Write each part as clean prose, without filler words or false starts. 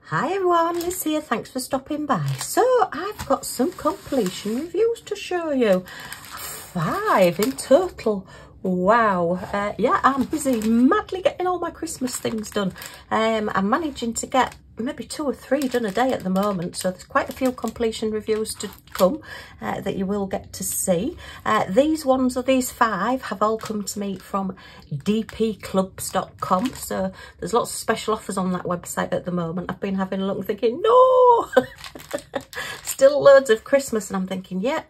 Hi everyone, Liz here, thanks for stopping by. So I've got some completion reviews to show you. 5 in total. Wow. Yeah, I'm busy madly getting all my Christmas things done. I'm managing to get maybe 2 or 3 done a day at the moment, so there's quite a few completion reviews to come that you will get to see. These 5 have all come to me from DPCLUBS.com, so there's lots of special offers on that website at the moment. I've been having a look and thinking, no, still loads of Christmas, and I'm thinking, yeah,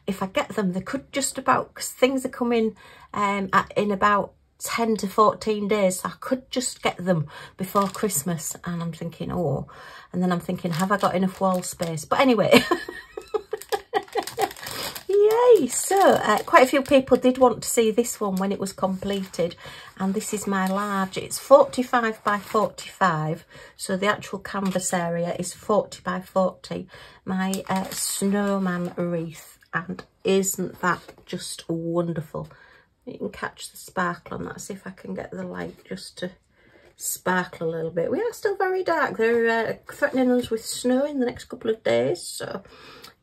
if I get them, they could just about, because things are coming in about 10 to 14 days, so I could just get them before Christmas. And I'm thinking, oh, and then I'm thinking, have I got enough wall space? But anyway, yay. So quite a few people did want to see this one when it was completed, and this is my large. It's 45 by 45, so the actual canvas area is 40 by 40. My snowman wreath, and isn't that just wonderful? You can catch the sparkle on that. See if I can get the light just to sparkle a little bit. We are still very dark. They're threatening us with snow in the next couple of days, so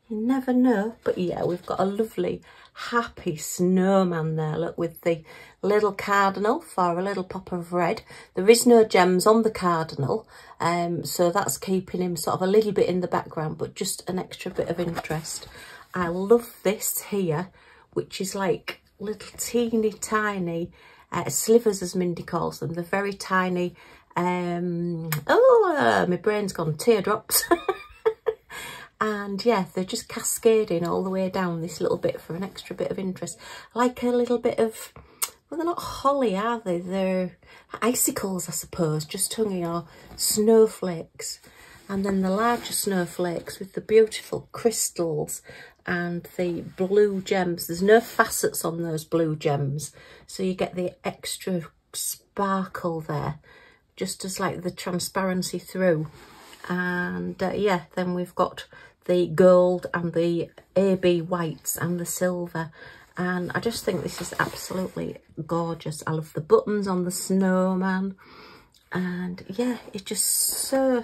you never know. But yeah, we've got a lovely happy snowman there, look, with the little cardinal for a little pop of red. There is no gems on the cardinal, so that's keeping him sort of a little bit in the background, but just an extra bit of interest. I love this here, which is like little teeny tiny slivers, as Mindy calls them. They're very tiny, my brain's gone, teardrops. And yeah, they're just cascading all the way down this little bit for an extra bit of interest, like a little bit of, well, they're not holly, are they? They're icicles, I suppose, just hanging, or snowflakes. And then the larger snowflakes with the beautiful crystals and the blue gems. There's no facets on those blue gems, so you get the extra sparkle there, just as like the transparency through. And yeah, then we've got the gold and the AB whites and the silver, and I just think this is absolutely gorgeous. I love the buttons on the snowman, and yeah, it's just so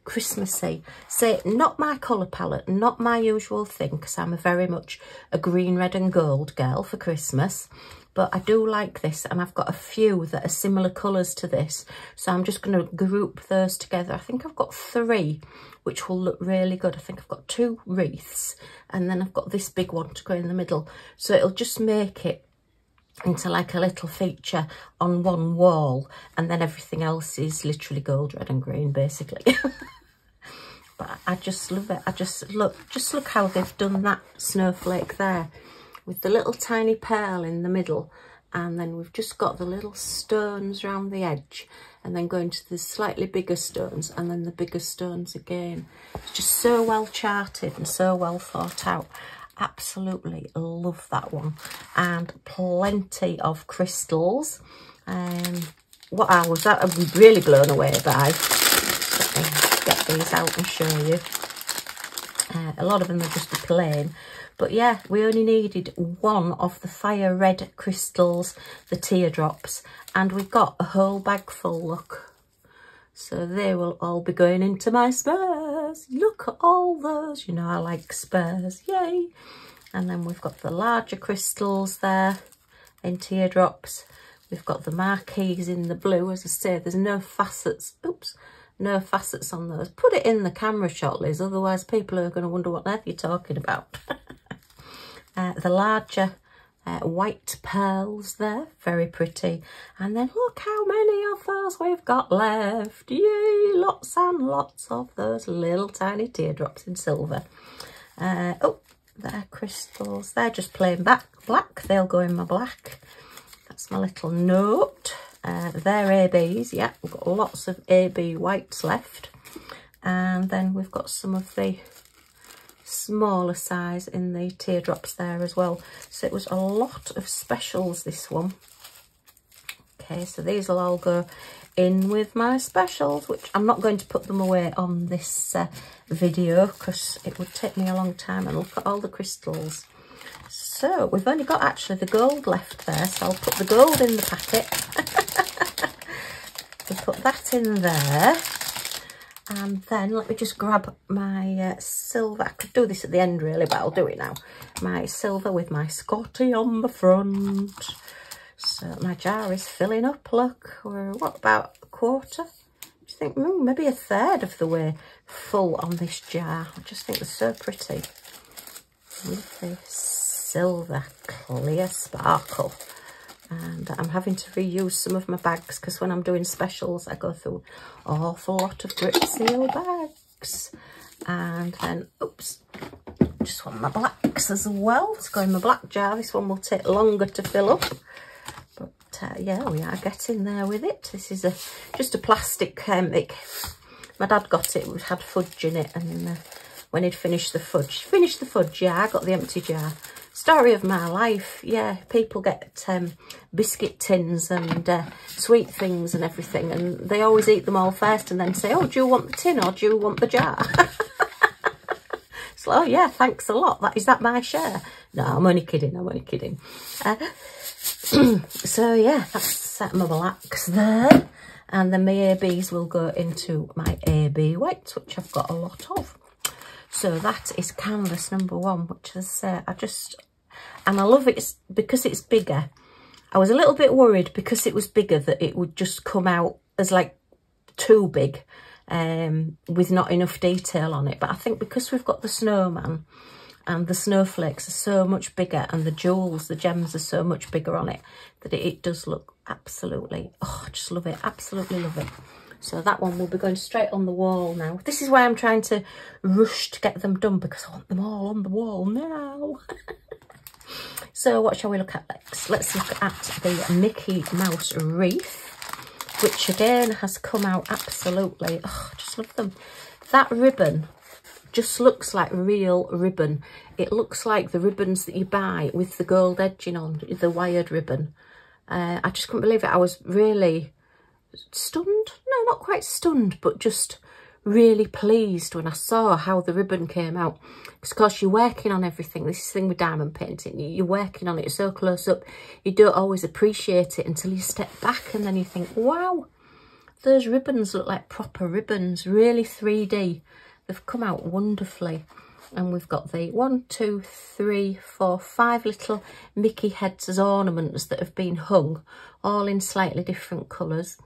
Christmassy. So not my colour palette, not my usual thing, because I'm very much a green, red and gold girl for Christmas, but I do like this, and I've got a few that are similar colours to this, so I'm just going to group those together. I think I've got 3 which will look really good. I think I've got 2 wreaths, and then I've got this big one to go in the middle, so it'll just make it into like a little feature on one wall, and then everything else is literally gold, red and green basically. But I just love it. Just look how they've done that snowflake there with the little tiny pearl in the middle, and then we've just got the little stones around the edge, and then going to the slightly bigger stones, and then the bigger stones again. It's just so well charted and so well thought out. Absolutely love that one. And plenty of crystals. What I was really blown away by. Let me get these out and show you. A lot of them are just plain, but yeah, we only needed 1 of the fire red crystals, the teardrops, and we got a whole bag full, look. So they will all be going into my spares. Look at all those, you know I like spares, yay. And then we've got the larger crystals there in teardrops. We've got the marquees in the blue. As I say, there's no facets, oops, no facets on those. Put it in the camera shot, Liz, otherwise people are going to wonder what on earth you're talking about. The larger white pearls there, very pretty. And then look how many of those we've got left. Yay, lots and lots of those little tiny teardrops in silver. Oh, they're crystals. They're just plain black. They'll go in my black. That's my little note. They're ABs, yeah. We've got lots of AB whites left. And then we've got some of the smaller size in the teardrops there as well. So it was a lot of specials, this one. Okay, so these will all go in with my specials, which I'm not going to put them away on this video because it would take me a long time. And look at all the crystals. So we've only got actually the gold left there, so I'll put the gold in the packet. We'll put that in there. And then let me just grab my silver. I could do this at the end really, but I'll do it now. My silver with my Scotty on the front. So my jar is filling up, look. We're, what, about a quarter? Do you think, maybe a third of the way full on this jar. I just think they're so pretty. With the silver clear sparkle. And I'm having to reuse some of my bags because when I'm doing specials I go through an awful lot of grip seal bags. And then, oops, just want my blacks as well to go in my black jar. This one will take longer to fill up, but yeah, we are getting there with it. This is just a plastic my dad got it, it had fudge in it, and when he'd finished the fudge, yeah, I got the empty jar. Story of my life, yeah. People get biscuit tins and sweet things and everything, and they always eat them all first and then say, oh, do you want the tin or do you want the jar? So, oh yeah, thanks a lot. Is that my share? No, I'm only kidding, I'm only kidding. So yeah, that's my blacks there. And then my ABs will go into my AB whites, which I've got a lot of. So that is canvas number 1, which is, and I love it because it's bigger. I was a little bit worried because it was bigger that it would just come out as like too big with not enough detail on it. But I think because we've got the snowman and the snowflakes are so much bigger and the jewels, the gems are so much bigger on it, that it does look absolutely, oh, I just love it, absolutely love it. So that one will be going straight on the wall now. This is why I'm trying to rush to get them done, because I want them all on the wall now. So what shall we look at next? Let's look at the Mickey Mouse wreath, which again has come out absolutely, oh, I just love them. That ribbon just looks like real ribbon. It looks like the ribbons that you buy with the gold edging on, the wired ribbon. I just couldn't believe it. I was really stunned. No, not quite stunned, but just really pleased when I saw how the ribbon came out. Because of course you're working on everything. This is the thing with diamond painting. You're working on it so close up. You don't always appreciate it until you step back and then you think, wow, those ribbons look like proper ribbons. Really 3D. They've come out wonderfully. And we've got the 1, 2, 3, 4, 5 little Mickey heads as ornaments that have been hung, all in slightly different colours.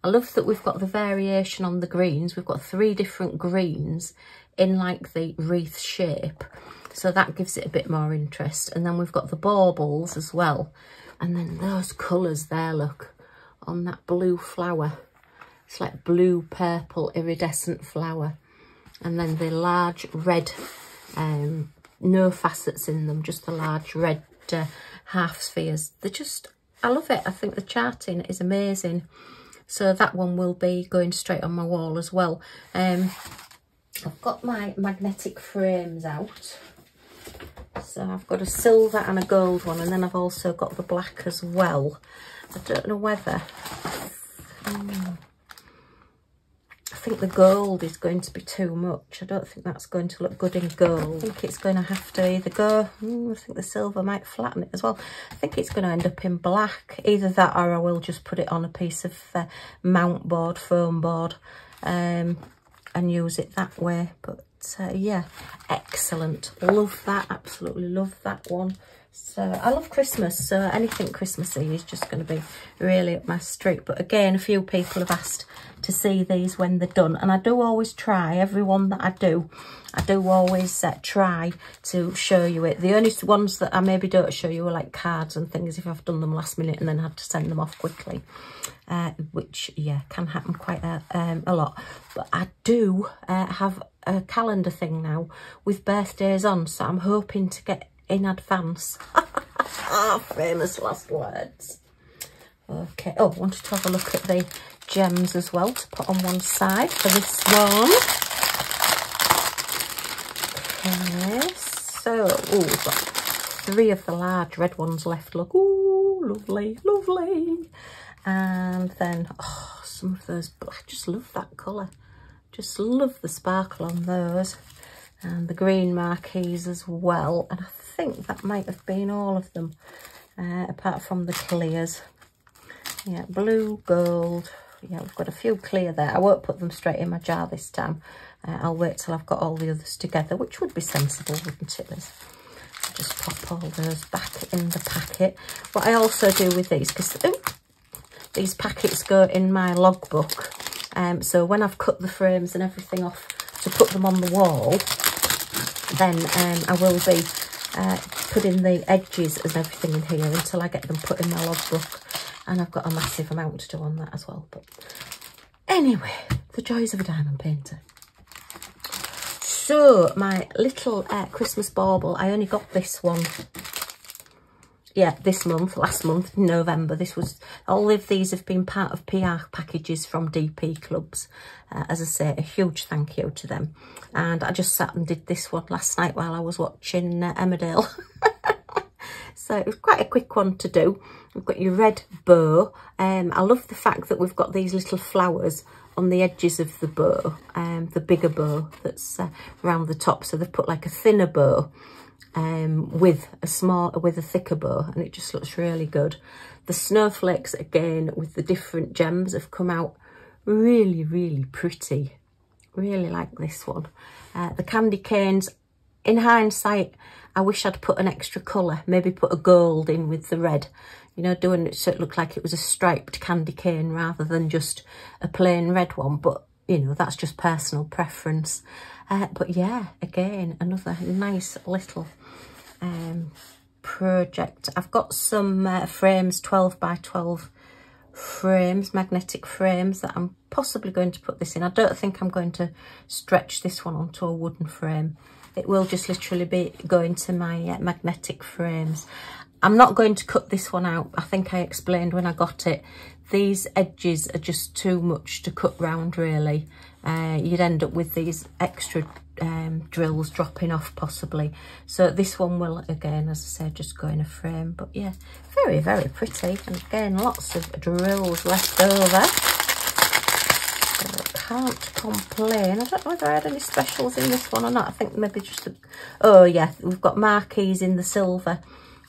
I love that we've got the variation on the greens. We've got 3 different greens in like the wreath shape. So that gives it a bit more interest. And then we've got the baubles as well. And then those colours there, look, on that blue flower. It's like blue, purple, iridescent flower. And then the large red, no facets in them, just the large red half spheres. They're just, I love it. I think the charting is amazing. So that one will be going straight on my wall as well. I've got my magnetic frames out. So I've got a silver and a gold one, and then I've also got the black as well. I don't know whether... I think the gold is going to be too much. I don't think that's going to look good in gold. I think it's going to have to either go... I think the silver might flatten it as well. I think it's going to end up in black. Either that or I will just put it on a piece of mount board, foam board, and use it that way. But yeah, excellent. Love that. Absolutely love that one. So I love Christmas, so anything Christmassy is just going to be really up my street. But again, a few people have asked to see these when they're done, and I do always try, every one that I do always try to show you it. The only ones that I maybe don't show you are like cards and things if I've done them last minute and then had to send them off quickly, which yeah, can happen quite a lot. But I do have a calendar thing now with birthdays on, so I'm hoping to get in advance. Famous last words. Okay, oh, I wanted to have a look at the gems as well to put on one side for this one. Okay, so we've got 3 of the large red ones left. Look, ooh, lovely, lovely. And then, oh, some of those, I just love that colour. Just love the sparkle on those. And the green marquees as well. And I think that might have been all of them, apart from the clears. Yeah, blue, gold, Yeah, we've got a few clear there. I won't put them straight in my jar this time. I'll wait till I've got all the others together, which would be sensible, wouldn't it, Liz? Just pop all those back in the packet. What I also do with these, because these packets go in my logbook, so when I've cut the frames and everything off to put them on the wall, then I will be putting the edges and everything in here until I get them put in my logbook. And I've got a massive amount to do on that as well. But anyway, the joys of a diamond painter. So my little Christmas bauble, I only got this one, yeah, this month, last month, November. This was, all of these have been part of PR packages from DPCLUBS. As I say, a huge thank you to them. And I just sat and did this one last night while I was watching Emmerdale. So it was quite a quick one to do. We've got your red bow. I love the fact that we've got these little flowers on the edges of the bow, the bigger bow that's around the top. So they've put like a thinner bow with a thicker bow, and it just looks really good. The snowflakes, again, with the different gems, have come out really, really pretty. Really like this one. The candy canes, in hindsight, I wish I'd put an extra colour, maybe put a gold in with the red, you know, doing it so it looked like it was a striped candy cane rather than just a plain red one. But, you know, that's just personal preference. But yeah, again, another nice little project. I've got some frames, 12 by 12 frames, magnetic frames, that I'm possibly going to put this in. I don't think I'm going to stretch this one onto a wooden frame. It will just literally be going to my magnetic frames. I'm not going to cut this one out. I think I explained when I got it, these edges are just too much to cut round, really. You'd end up with these extra drills dropping off possibly. So this one will, again, as I said, just go in a frame. But yeah, very, very pretty. And again, lots of drills left over. Can't complain. I don't know whether I had any specials in this one or not. I think maybe just a, oh yeah, we've got marquees in the silver,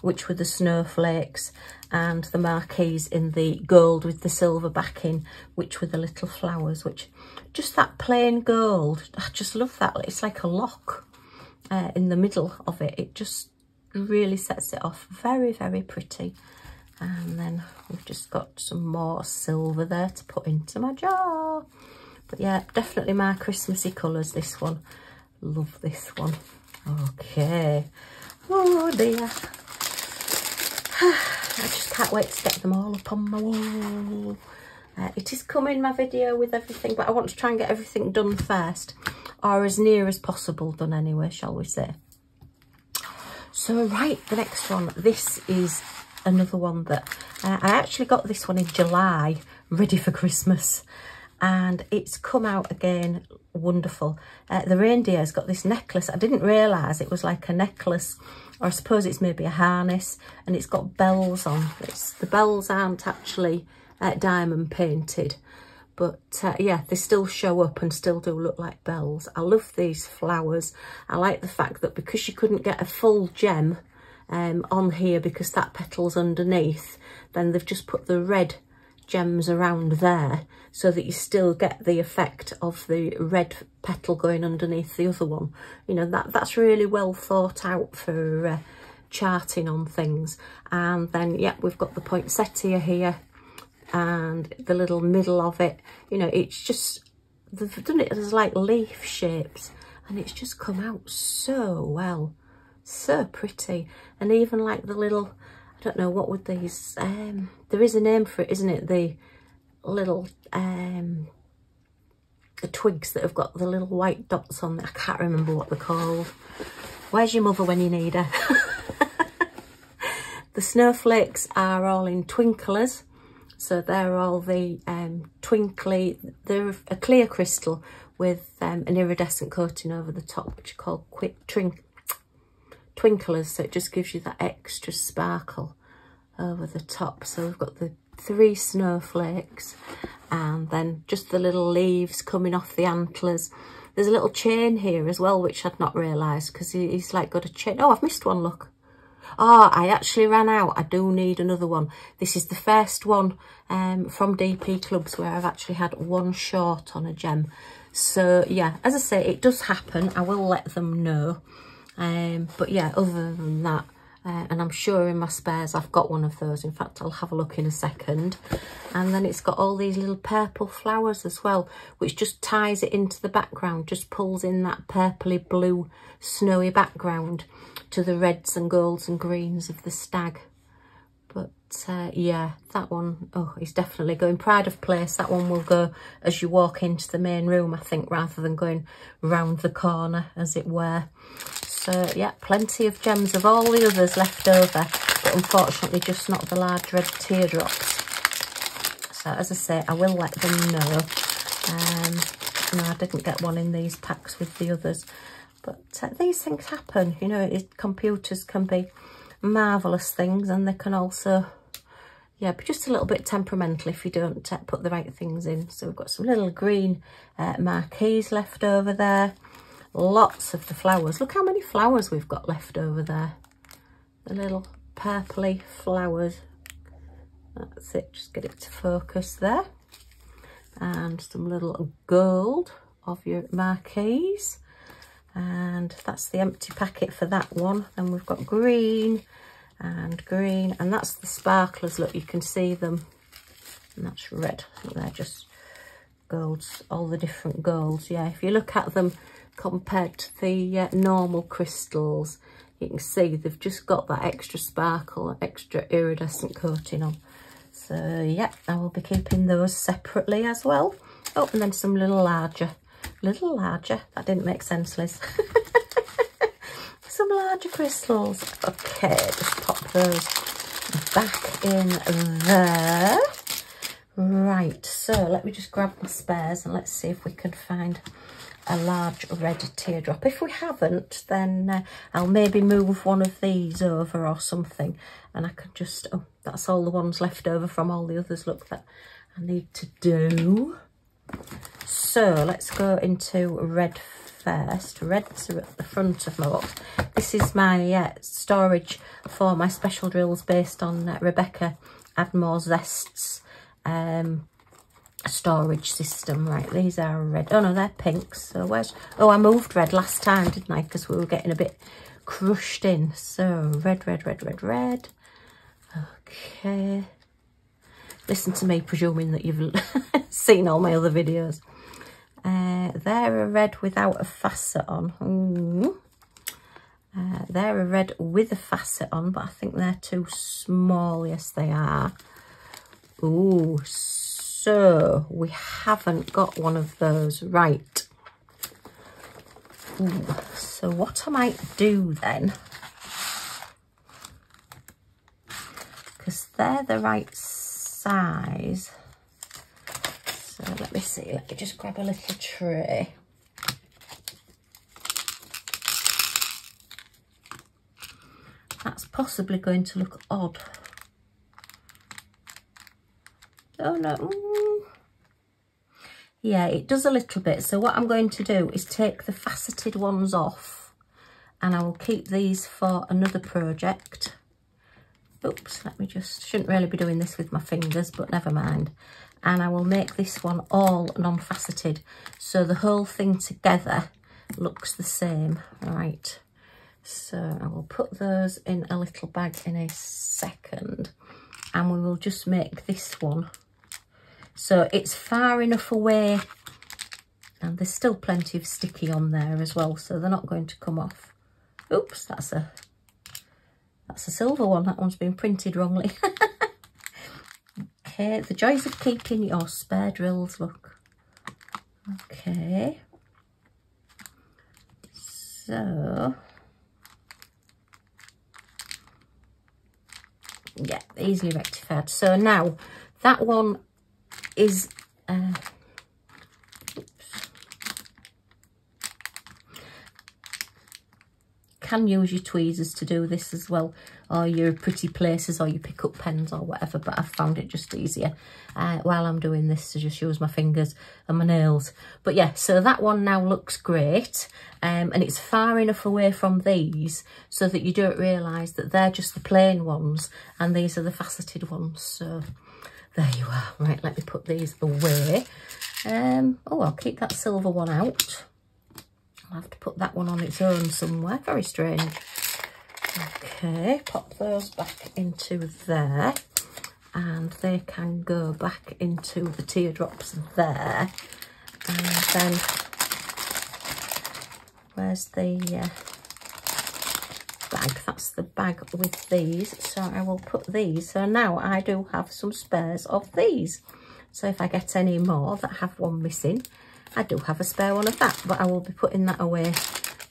which were the snowflakes, and the marquees in the gold with the silver backing, which were the little flowers, which just that plain gold, I just love that. It's like a lock in the middle of it. It just really sets it off. Very, very pretty. And then we've just got some more silver there to put into my jar. But yeah, definitely my Christmassy colours, this one. Love this one. Okay. Oh dear. I just can't wait to get them all up on my wall. It is coming, my video with everything, but I want to try and get everything done first. Or as near as possible done anyway, shall we say. So right, the next one. This is another one that I actually got this one in July, ready for Christmas. And it's come out again wonderful. The reindeer's got this necklace. I didn't realise it was like a necklace, or I suppose it's maybe a harness, and it's got bells on. The bells aren't actually diamond painted, but yeah, they still show up and still do look like bells. I love these flowers. I like the fact that because you couldn't get a full gem on here because that petal's underneath, then they've just put the red gems around there so that you still get the effect of the red petal going underneath the other one. You know, that's really well thought out for charting on things. And then yeah, we've got the poinsettia here and the little middle of it. You know, it's just, they've done it as like leaf shapes, and it's just come out so well, so pretty. And even like the little, I don't know, what would these, there is a name for it, isn't it? The little, the twigs that have got the little white dots on them. I can't remember what they're called. Where's your mother when you need her? The snowflakes are all in twinklers. So they're all the twinkly, they're a clear crystal with an iridescent coating over the top, which are called twinklers. So it just gives you that extra sparkle over the top. So we've got the 3 snowflakes, and then just the little leaves coming off the antlers. There's a little chain here as well, which I'd not realised, because he's like got a chain. Oh, I've missed one, look. Oh, I actually ran out. I do need another one. This is the first one from DPCLUBS where I've actually had one short on a gem. So yeah, as I say, it does happen. I will let them know. But yeah, other than that, and I'm sure in my spares I've got one of those. In fact, I'll have a look in a second. And then it's got all these little purple flowers as well, which just ties it into the background, just pulls in that purpley blue snowy background to the reds and golds and greens of the stag. But yeah, that one, oh, is definitely going. Pride of place. That one will go as you walk into the main room, I think, rather than going round the corner, as it were. So yeah, plenty of gems of all the others left over, but unfortunately just not the large red teardrops. So as I say, I will let them know. No, I didn't get one in these packs with the others, but these things happen. You know, computers can be marvellous things, and they can also, yeah, be just a little bit temperamental if you don't put the right things in. So we've got some little green marquees left over there. Lots of the flowers. Look how many flowers we've got left over there. The little purpley flowers. That's it, just get it to focus there. And some little gold of your marquees. And that's the empty packet for that one. Then we've got green and green, and that's the sparklers. Look, you can see them. And that's red. They're just golds, all the different golds. Yeah, if you look at them compared to the normal crystals, you can see they've just got that extra sparkle, extra iridescent coating on. So yeah, I will be keeping those separately as well. Oh, and then some little larger, that didn't make sense, Liz. Some larger crystals. Okay, just pop those back in there. Right, so let me just grab my spares and let's see if we can find a large red teardrop. If we haven't, then I'll maybe move one of these over or something, and I can just, oh, that's all the ones left over from all the others, look, that I need to do. So let's go into red first. Reds are at the front of my box. This is my storage for my special drills based on Rebecca Admore Zest's storage system. Right, these are red. Oh no, they're pinks. So where's, oh, I moved red last time, didn't I, because we were getting a bit crushed in. So red. Okay, listen to me presuming that you've seen all my other videos. They're a red without a facet on. They're a red with a facet on, but I think they're too small. Yes, they are. Ooh, so we haven't got one of those. Right. Ooh, so what I might do then, because they're the right size. So let me see, let me just grab a little tray. That's possibly going to look odd. Oh no. Yeah, it does a little bit. So what I'm going to do is take the faceted ones off, and I will keep these for another project. Oops, let me just, shouldn't really be doing this with my fingers, but never mind. And I will make this one all non-faceted, so the whole thing together looks the same. Right, so I will put those in a little bag in a second, and we will just make this one so it's far enough away, and there's still plenty of sticky on there as well, so they're not going to come off. Oops, that's a silver one. That one's been printed wrongly. Okay, the joys of keeping your spare drills, look. Okay, so yeah, easily rectified. So now that one is can use your tweezers to do this as well, or your pretty places, or your pick up pens or whatever, but I've found it just easier while I'm doing this to just use my fingers and my nails. But yeah, so that one now looks great, and it's far enough away from these so that you don't realise that they're just the plain ones and these are the faceted ones. So there you are. Right, let me put these away. Oh, I'll keep that silver one out. I'll have to put that one on its own somewhere. Very strange. Okay, pop those back into there. And they can go back into the teardrops there. And then, where's the bag? That's the bag with these. So I will put these. So now I do have some spares of these. So if I get any more that have one missing, I do have a spare one of that, but I will be putting that away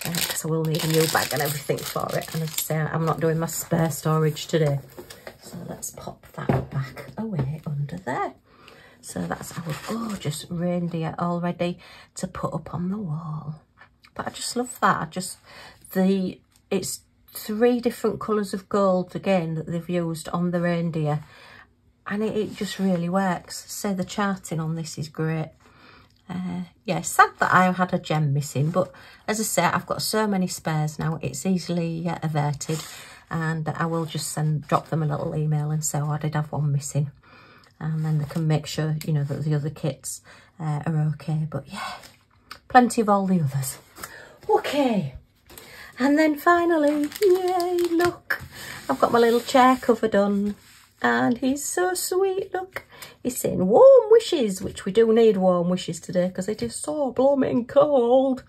because I will need a new bag and everything for it. And as I say, I'm not doing my spare storage today. So let's pop that back away under there. So that's our gorgeous reindeer all ready to put up on the wall. But I just love that. It's 3 different colours of gold again that they've used on the reindeer. And it just really works. So the charting on this is great. Yeah, sad that I had a gem missing, but as I say, I've got so many spares now, it's easily averted, and I will just drop them a little email and say, oh, I did have one missing, and then they can make sure, you know, that the other kits are okay. But yeah, plenty of all the others. Okay, and then finally, yay, look, I've got my little chair cover done. And he's so sweet, look. He's saying warm wishes, which we do need warm wishes today because it is so blooming cold.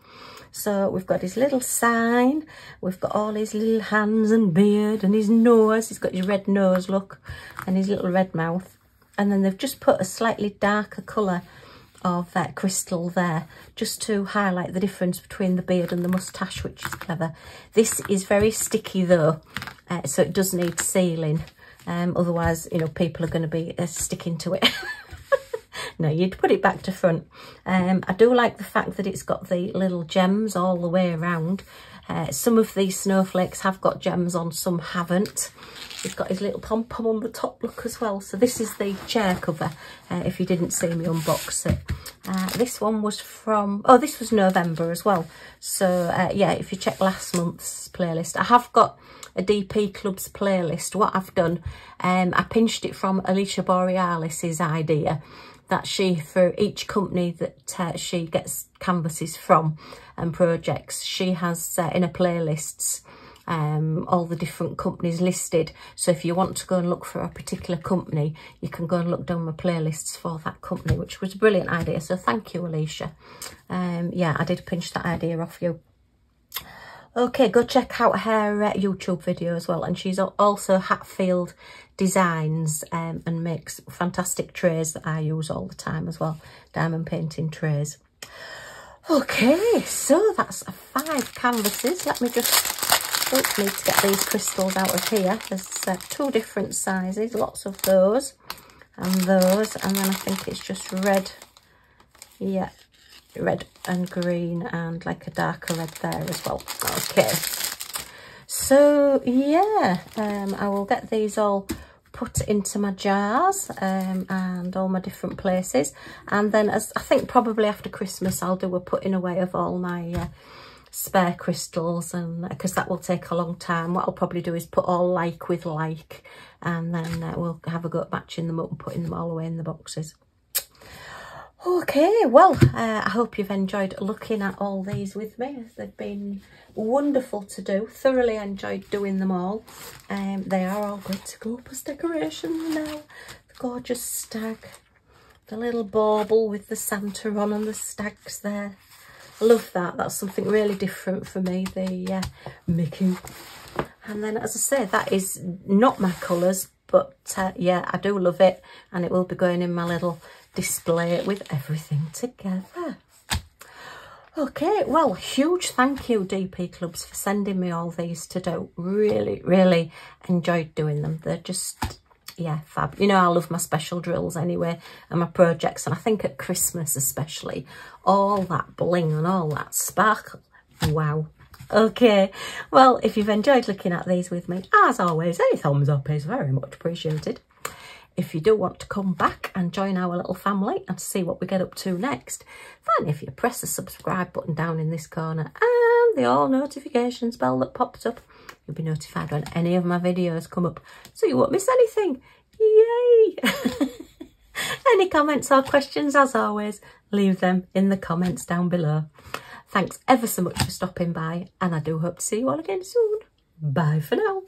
So we've got his little sign. We've got all his little hands and beard and his nose. He's got his red nose, look, and his little red mouth. And then they've just put a slightly darker colour of crystal there just to highlight the difference between the beard and the moustache, which is clever. This is very sticky though, so it does need sealing. Otherwise, you know, people are going to be sticking to it. No, you'd put it back to front. I do like the fact that it's got the little gems all the way around. Some of these snowflakes have got gems on, some haven't. He's got his little pom-pom on the top, look, as well. So this is the chair cover, if you didn't see me unbox it. This one was from, oh, this was November as well. So, yeah, if you check last month's playlist, I have got a DPCLUBS playlist. What I've done, I pinched it from Alicia Borealis's idea that she, for each company that she gets canvases from and projects, she has in her playlists all the different companies listed. So if you want to go and look for a particular company, you can go and look down my playlists for that company, which was a brilliant idea. So thank you, Alicia. Yeah, I did pinch that idea off you. Okay, go check out her YouTube video as well. And she's also Hatfield Designs and makes fantastic trays that I use all the time as well. Diamond painting trays. Okay, so that's 5 canvases. Let me just, need to get these crystals out of here. There's 2 different sizes, lots of those. And then I think it's just red. Yeah. Red and green and like a darker red there as well. Okay, so yeah, I will get these all put into my jars and all my different places, and then as I think probably after Christmas I'll do a putting away of all my spare crystals, and because that will take a long time. What I'll probably do is put all like with like, and then we'll have a go at matching them up and putting them all away in the boxes. Okay, well, I hope you've enjoyed looking at all these with me. They've been wonderful to do. Thoroughly enjoyed doing them all. They are all good to go up as decorations now. The gorgeous stag, the little bauble with the Santa on and the stags there. I love that. That's something really different for me, the Mickey. And then, as I say, that is not my colours, but yeah, I do love it. And it will be going in my little display with everything together. Okay, well, huge thank you, DPCLUBS, for sending me all these to do. Really, really enjoyed doing them. They're just, yeah, fab. You know, I love my special drills anyway, and my projects, and I think at Christmas especially, all that bling and all that sparkle. Wow, Okay, well, if you've enjoyed looking at these with me, as always, a thumbs up is very much appreciated. If you do want to come back and join our little family and see what we get up to next, then if you press the subscribe button down in this corner and the all notifications bell that pops up, you'll be notified when any of my videos come up, so you won't miss anything. Yay! Any comments or questions, as always, leave them in the comments down below. Thanks ever so much for stopping by, and I do hope to see you all again soon. Bye for now.